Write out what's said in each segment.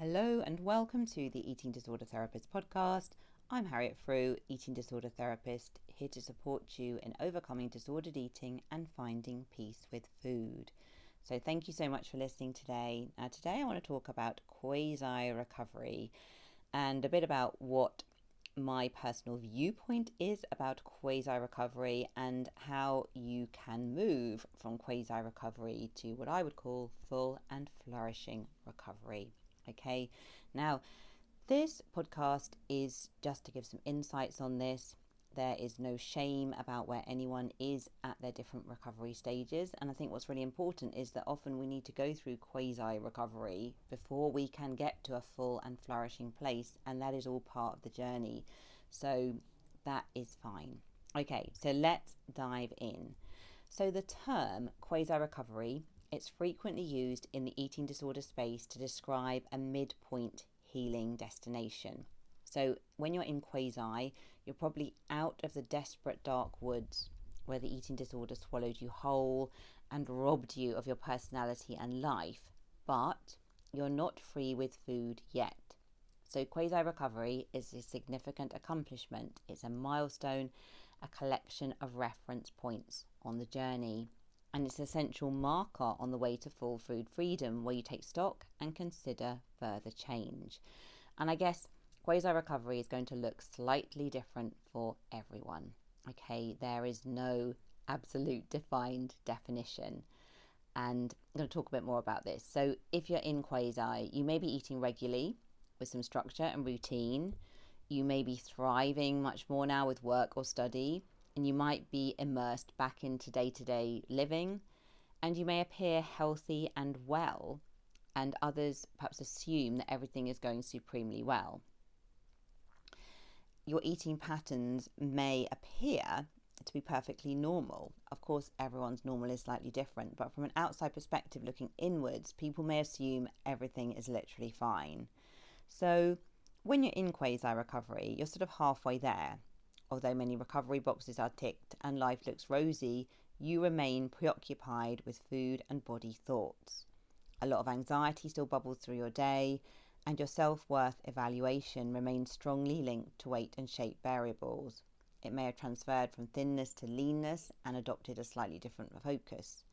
Hello and welcome to the Eating Disorder Therapist podcast. I'm Harriet Frew, eating disorder therapist, here to support you in overcoming disordered eating and finding peace with food. So thank you so much for listening today. Now today I want to talk about quasi recovery and a bit about what my personal viewpoint is about quasi recovery and how you can move from quasi recovery to what I would call full and flourishing recovery. Okay, now this podcast is just to give some insights on this. There is no shame about where anyone is at their different recovery stages. And I think what's really important is that often we need to go through quasi recovery before we can get to a full and flourishing place. And that is all part of the journey. So that is fine. Okay, so let's dive in. So the term quasi recovery, it's frequently used in the eating disorder space to describe a midpoint healing destination. So when you're in quasi, you're probably out of the desperate dark woods where the eating disorder swallowed you whole and robbed you of your personality and life, but you're not free with food yet. So quasi recovery is a significant accomplishment. It's a milestone, a collection of reference points on the journey. And it's an essential marker on the way to full food freedom where you take stock and consider further change. And I guess quasi recovery is going to look slightly different for everyone. Okay, there is no absolute defined definition. And I'm going to talk a bit more about this. So if you're in quasi, you may be eating regularly with some structure and routine. You may be thriving much more now with work or study. And you might be immersed back into day-to-day living, and you may appear healthy and well, and others perhaps assume that everything is going supremely well. Your eating patterns may appear to be perfectly normal. Of course, everyone's normal is slightly different, but from an outside perspective looking inwards, people may assume everything is literally fine. So when you're in quasi recovery, you're sort of halfway there. Although many recovery boxes are ticked and life looks rosy, you remain preoccupied with food and body thoughts. A lot of anxiety still bubbles through your day, and your self-worth evaluation remains strongly linked to weight and shape variables. It may have transferred from thinness to leanness and adopted a slightly different focus.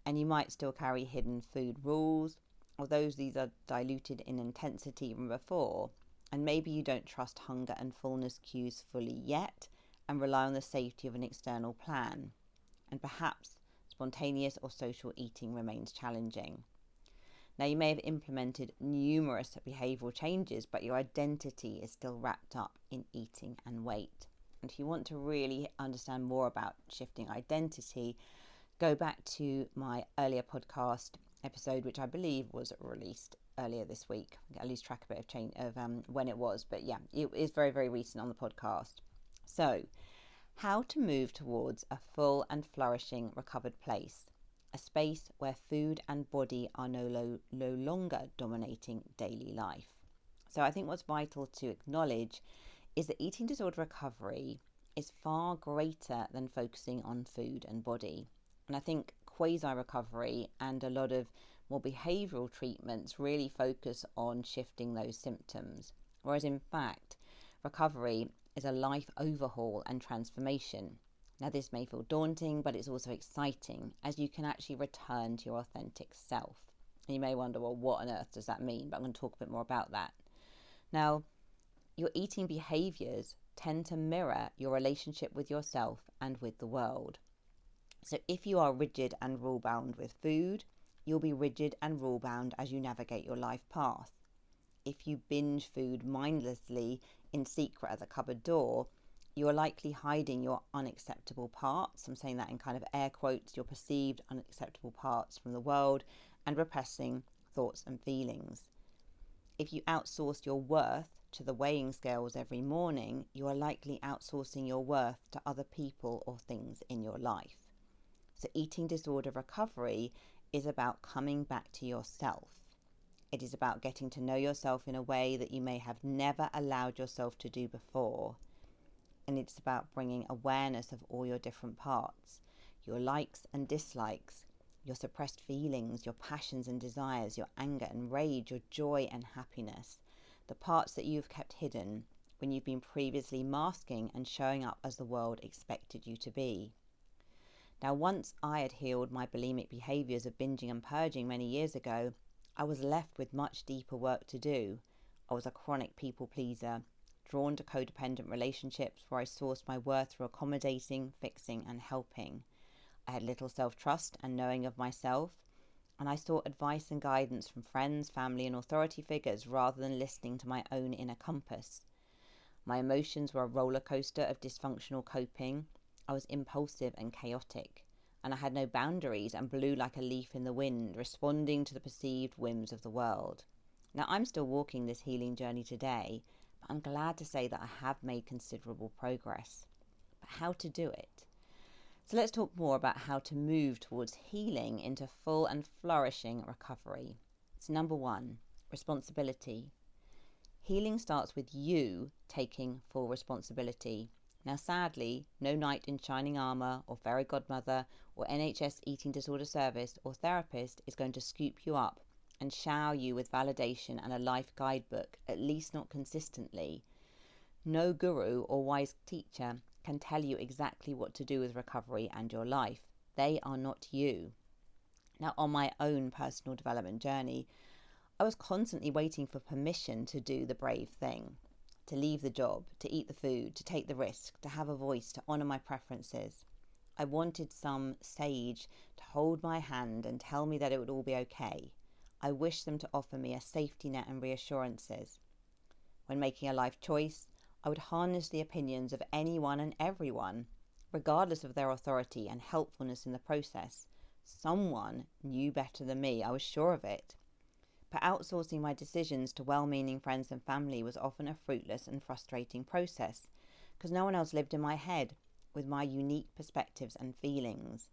And you might still carry hidden food rules, although these are diluted in intensity from before. And maybe you don't trust hunger and fullness cues fully yet and rely on the safety of an external plan. And perhaps spontaneous or social eating remains challenging. Now, you may have implemented numerous behavioural changes, but your identity is still wrapped up in eating and weight. And if you want to really understand more about shifting identity, go back to my earlier podcast episode, which I believe was released earlier this week. I lose track a bit of change of when it was, but yeah, it is very, very recent on the podcast. So, how to move towards a full and flourishing recovered place, a space where food and body are no longer dominating daily life. So I think what's vital to acknowledge is that eating disorder recovery is far greater than focusing on food and body. And I think quasi recovery and a lot of more behavioural treatments really focus on shifting those symptoms. Whereas in fact, recovery is a life overhaul and transformation. Now this may feel daunting, but it's also exciting as you can actually return to your authentic self. And you may wonder, well, what on earth does that mean? But I'm going to talk a bit more about that. Now, your eating behaviours tend to mirror your relationship with yourself and with the world. So if you are rigid and rule-bound with food, you'll be rigid and rule-bound as you navigate your life path. If you binge food mindlessly in secret at the cupboard door, you are likely hiding your unacceptable parts. I'm saying that in kind of air quotes, your perceived unacceptable parts from the world and repressing thoughts and feelings. If you outsource your worth to the weighing scales every morning, you are likely outsourcing your worth to other people or things in your life. So eating disorder recovery is about coming back to yourself. It is about getting to know yourself in a way that you may have never allowed yourself to do before. And it's about bringing awareness of all your different parts, your likes and dislikes, your suppressed feelings, your passions and desires, your anger and rage, your joy and happiness, the parts that you've kept hidden when you've been previously masking and showing up as the world expected you to be. Now, once I had healed my bulimic behaviours of binging and purging many years ago, I was left with much deeper work to do. I was a chronic people pleaser, drawn to codependent relationships where I sourced my worth through accommodating, fixing and helping. I had little self-trust and knowing of myself, and I sought advice and guidance from friends, family and authority figures rather than listening to my own inner compass. My emotions were a roller coaster of dysfunctional coping. I was impulsive and chaotic, and I had no boundaries and blew like a leaf in the wind, responding to the perceived whims of the world. Now, I'm still walking this healing journey today, but I'm glad to say that I have made considerable progress. But how to do it? So let's talk more about how to move towards healing into full and flourishing recovery. So number 1, responsibility. Healing starts with you taking full responsibility. Now, sadly, no knight in shining armour or fairy godmother or NHS eating disorder service or therapist is going to scoop you up and shower you with validation and a life guidebook, at least not consistently. No guru or wise teacher can tell you exactly what to do with recovery and your life. They are not you. Now, on my own personal development journey, I was constantly waiting for permission to do the brave thing, to leave the job, to eat the food, to take the risk, to have a voice, to honour my preferences. I wanted some sage to hold my hand and tell me that it would all be okay. I wished them to offer me a safety net and reassurances. When making a life choice, I would harness the opinions of anyone and everyone, regardless of their authority and helpfulness in the process. Someone knew better than me, I was sure of it. But outsourcing my decisions to well-meaning friends and family was often a fruitless and frustrating process, because no one else lived in my head with my unique perspectives and feelings,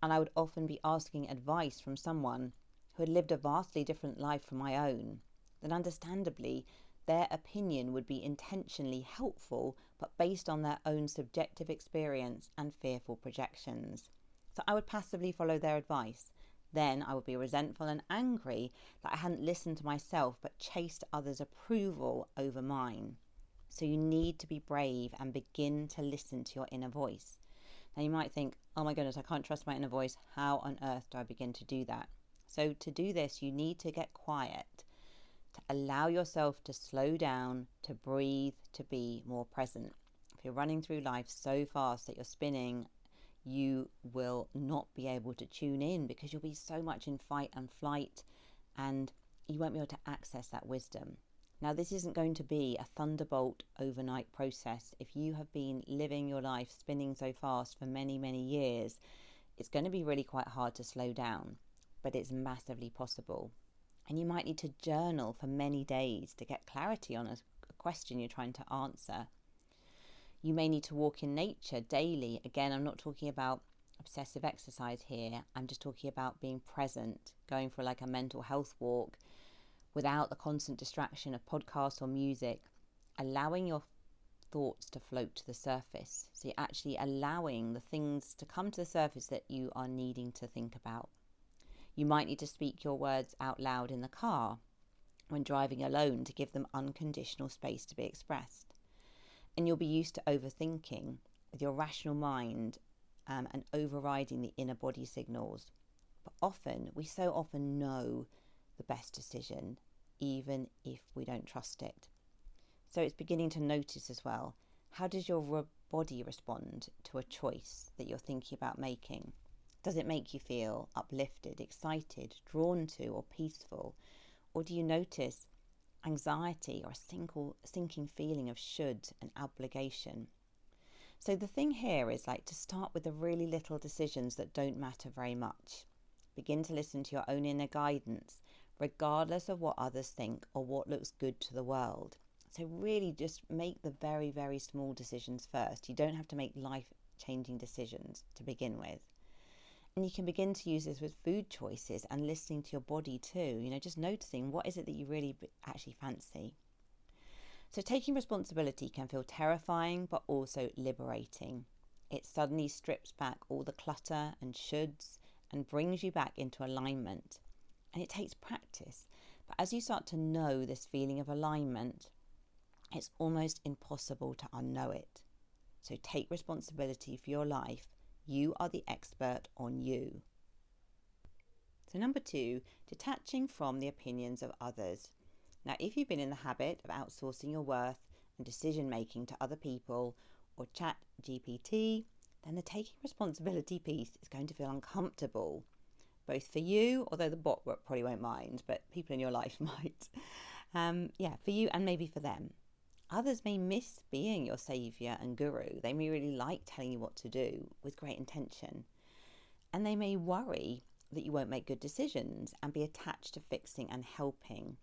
and I would often be asking advice from someone who had lived a vastly different life from my own. Then understandably, their opinion would be intentionally helpful, but based on their own subjective experience and fearful projections. So I would passively follow their advice. Then I would be resentful and angry that I hadn't listened to myself but chased others' approval over mine. So you need to be brave and begin to listen to your inner voice. Now you might think, oh my goodness, I can't trust my inner voice. How on earth do I begin to do that? So to do this, you need to get quiet, to allow yourself to slow down, to breathe, to be more present. If you're running through life so fast that you're spinning, you will not be able to tune in because you'll be so much in fight and flight and you won't be able to access that wisdom. Now, this isn't going to be a thunderbolt overnight process. If you have been living your life spinning so fast for many, many years, it's going to be really quite hard to slow down, but it's massively possible. And you might need to journal for many days to get clarity on a question you're trying to answer. You may need to walk in nature daily. Again, I'm not talking about obsessive exercise here. I'm just talking about being present, going for like a mental health walk without the constant distraction of podcasts or music, allowing your thoughts to float to the surface. So you're actually allowing the things to come to the surface that you are needing to think about. You might need to speak your words out loud in the car when driving alone to give them unconditional space to be expressed. And you'll be used to overthinking with your rational mind and overriding the inner body signals. But we so often know the best decision, even if we don't trust it. So it's beginning to notice as well, how does your body respond to a choice that you're thinking about making? Does it make you feel uplifted, excited, drawn to, or peaceful? Or do you notice anxiety or a sinking feeling of should and obligation? So the thing here is like to start with the really little decisions that don't matter very much. Begin to listen to your own inner guidance, regardless of what others think or what looks good to the world. So really just make the very, very small decisions first. You don't have to make life-changing decisions to begin with. And you can begin to use this with food choices and listening to your body too. Just noticing what is it that you really actually fancy. So taking responsibility can feel terrifying, but also liberating. It suddenly strips back all the clutter and shoulds and brings you back into alignment. And it takes practice. But as you start to know this feeling of alignment, it's almost impossible to unknow it. So take responsibility for your life. You are the expert on you. So number 2, detaching from the opinions of others. Now, if you've been in the habit of outsourcing your worth and decision making to other people or chat GPT, then the taking responsibility piece is going to feel uncomfortable, both for you, although the bot probably won't mind, but people in your life might. For you and maybe for them. Others may miss being your saviour and guru. They may really like telling you what to do with great intention. And they may worry that you won't make good decisions and be attached to fixing and helping.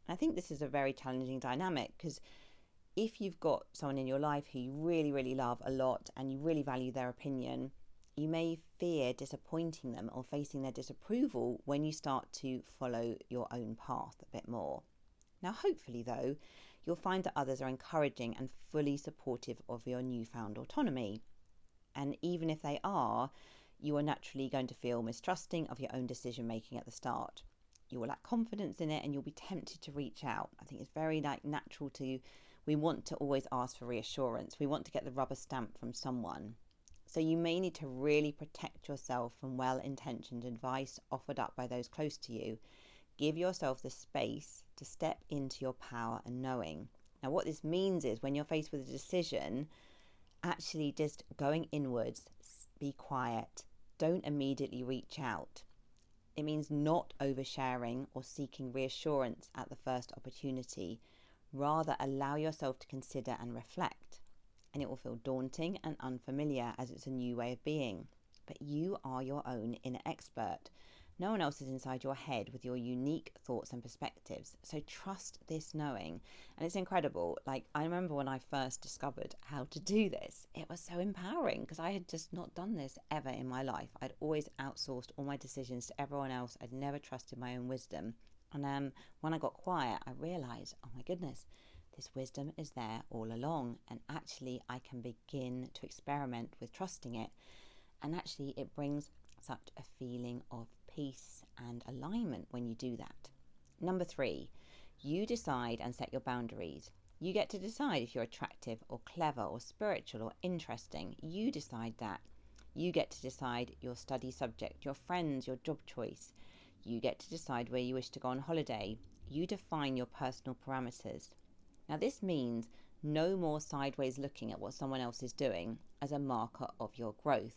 And I think this is a very challenging dynamic, because if you've got someone in your life who you really, really love a lot and you really value their opinion, you may fear disappointing them or facing their disapproval when you start to follow your own path a bit more. Now, hopefully, though, you'll find that others are encouraging and fully supportive of your newfound autonomy. And even if they are, you are naturally going to feel mistrusting of your own decision making at the start. You will lack confidence in it and you'll be tempted to reach out. I think it's very natural we want to always ask for reassurance. We want to get the rubber stamp from someone. So you may need to really protect yourself from well-intentioned advice offered up by those close to you. Give yourself the space to step into your power and knowing. Now, what this means is when you're faced with a decision, actually just going inwards, be quiet. Don't immediately reach out. It means not oversharing or seeking reassurance at the first opportunity. Rather, allow yourself to consider and reflect. And it will feel daunting and unfamiliar as it's a new way of being. But you are your own inner expert. No one else is inside your head with your unique thoughts and perspectives. So trust this knowing. And it's incredible. I remember when I first discovered how to do this, it was so empowering because I had just not done this ever in my life. I'd always outsourced all my decisions to everyone else. I'd never trusted my own wisdom. And when I got quiet, I realised, oh my goodness, this wisdom is there all along. And actually, I can begin to experiment with trusting it. And actually, it brings such a feeling of peace and alignment when you do that. Number 3, you decide and set your boundaries. You get to decide if you're attractive or clever or spiritual or interesting. You decide that. You get to decide your study subject, your friends, your job choice. You get to decide where you wish to go on holiday. You define your personal parameters. Now, this means no more sideways looking at what someone else is doing as a marker of your growth.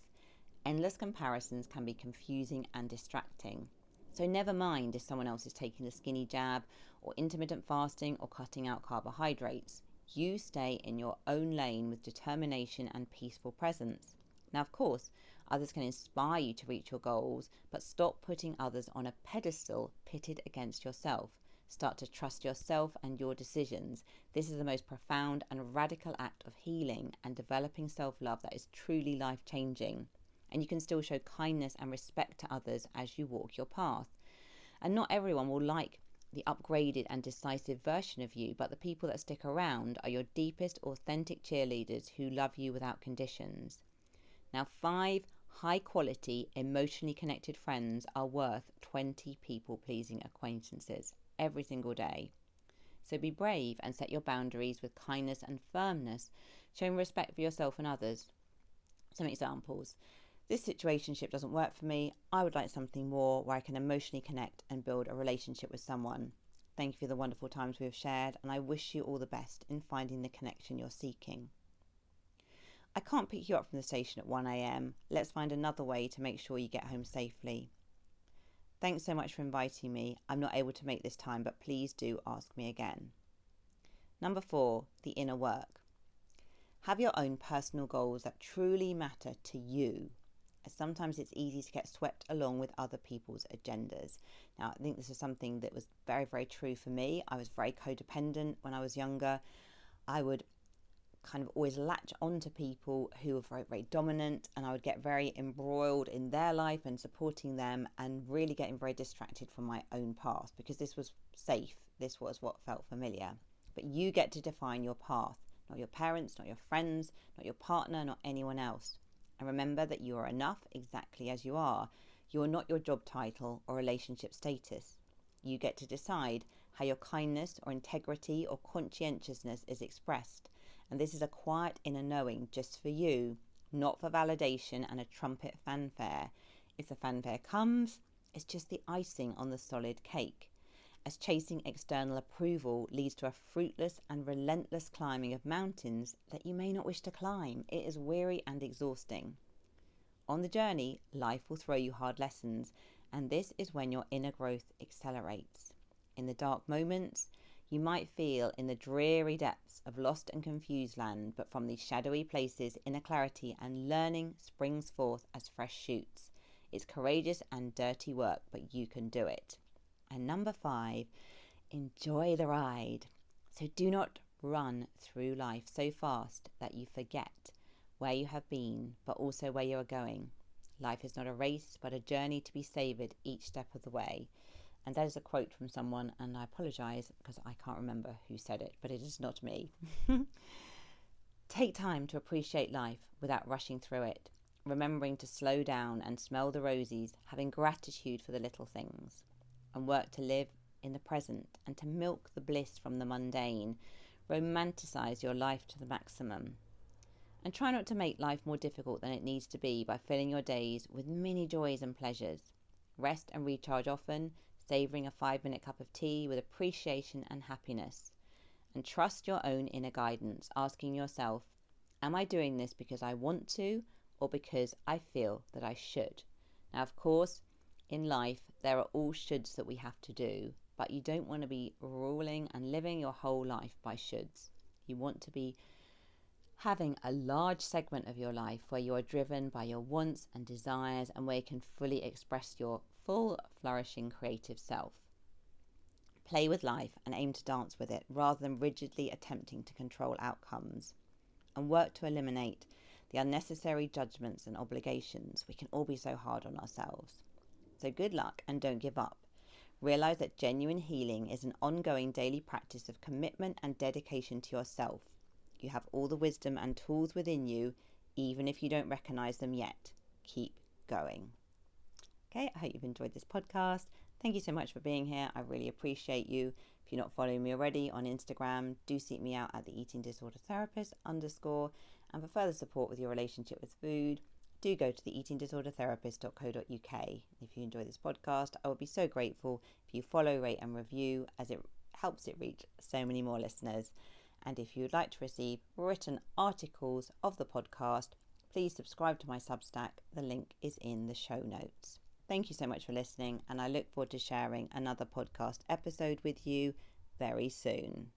Endless comparisons can be confusing and distracting. So never mind if someone else is taking the skinny jab or intermittent fasting or cutting out carbohydrates. You stay in your own lane with determination and peaceful presence. Now, of course, others can inspire you to reach your goals, but stop putting others on a pedestal pitted against yourself. Start to trust yourself and your decisions. This is the most profound and radical act of healing and developing self-love that is truly life-changing. And you can still show kindness and respect to others as you walk your path. And not everyone will like the upgraded and decisive version of you, but the people that stick around are your deepest, authentic cheerleaders who love you without conditions. Now, 5 high-quality, emotionally connected friends are worth 20 people-pleasing acquaintances every single day. So be brave and set your boundaries with kindness and firmness, showing respect for yourself and others. Some examples. This situationship doesn't work for me. I would like something more where I can emotionally connect and build a relationship with someone. Thank you for the wonderful times we've shared, and I wish you all the best in finding the connection you're seeking. I can't pick you up from the station at 1 a.m. Let's find another way to make sure you get home safely. Thanks so much for inviting me. I'm not able to make this time, but please do ask me again. Number 4, the inner work. Have your own personal goals that truly matter to you, as sometimes it's easy to get swept along with other people's agendas. Now, I think this is something that was very, very true for me. I was very codependent when I was younger. I would kind of always latch on to people who were very, very dominant, and I would get very embroiled in their life and supporting them and really getting very distracted from my own path because this was safe. This was what felt familiar. But you get to define your path, not your parents, not your friends, not your partner, not anyone else. And remember that you are enough exactly as you are. You are not your job title or relationship status. You get to decide how your kindness or integrity or conscientiousness is expressed. And this is a quiet inner knowing just for you, not for validation and a trumpet fanfare. If the fanfare comes, it's just the icing on the solid cake. As chasing external approval leads to a fruitless and relentless climbing of mountains that you may not wish to climb, it is weary and exhausting. On the journey, life will throw you hard lessons, and this is when your inner growth accelerates. In the dark moments, you might feel in the dreary depths of lost and confused land, but from these shadowy places, inner clarity and learning springs forth as fresh shoots. It's courageous and dirty work, but you can do it. And number 5, enjoy the ride. So do not run through life so fast that you forget where you have been, but also where you are going. Life is not a race, but a journey to be savoured each step of the way. And that is a quote from someone, and I apologise because I can't remember who said it, but it is not me. Take time to appreciate life without rushing through it, remembering to slow down and smell the roses, having gratitude for the little things, and work to live in the present and to milk the bliss from the mundane. Romanticise your life to the maximum. And try not to make life more difficult than it needs to be by filling your days with many joys and pleasures. Rest and recharge often, savouring a 5-minute cup of tea with appreciation and happiness. And trust your own inner guidance, asking yourself, am I doing this because I want to or because I feel that I should? Now, of course, in life, there are all shoulds that we have to do, but you don't want to be ruling and living your whole life by shoulds. You want to be having a large segment of your life where you are driven by your wants and desires and where you can fully express your full, flourishing, creative self. Play with life and aim to dance with it rather than rigidly attempting to control outcomes. And work to eliminate the unnecessary judgments and obligations. We can all be so hard on ourselves. So good luck and don't give up. Realize that genuine healing is an ongoing daily practice of commitment and dedication to yourself. You have all the wisdom and tools within you, even if you don't recognize them yet. Keep going. Okay, I hope you've enjoyed this podcast. Thank you so much for being here. I really appreciate you. If you're not following me already on Instagram, do seek me out at the Eating Disorder Therapist _. And for further support with your relationship with food, do go to the eatingdisordertherapist.co.uk. If you enjoy this podcast, I would be so grateful if you follow, rate and review, as it helps it reach so many more listeners. And if you would like to receive written articles of the podcast, please subscribe to my Substack. The link is in the show notes. Thank you so much for listening, and I look forward to sharing another podcast episode with you very soon.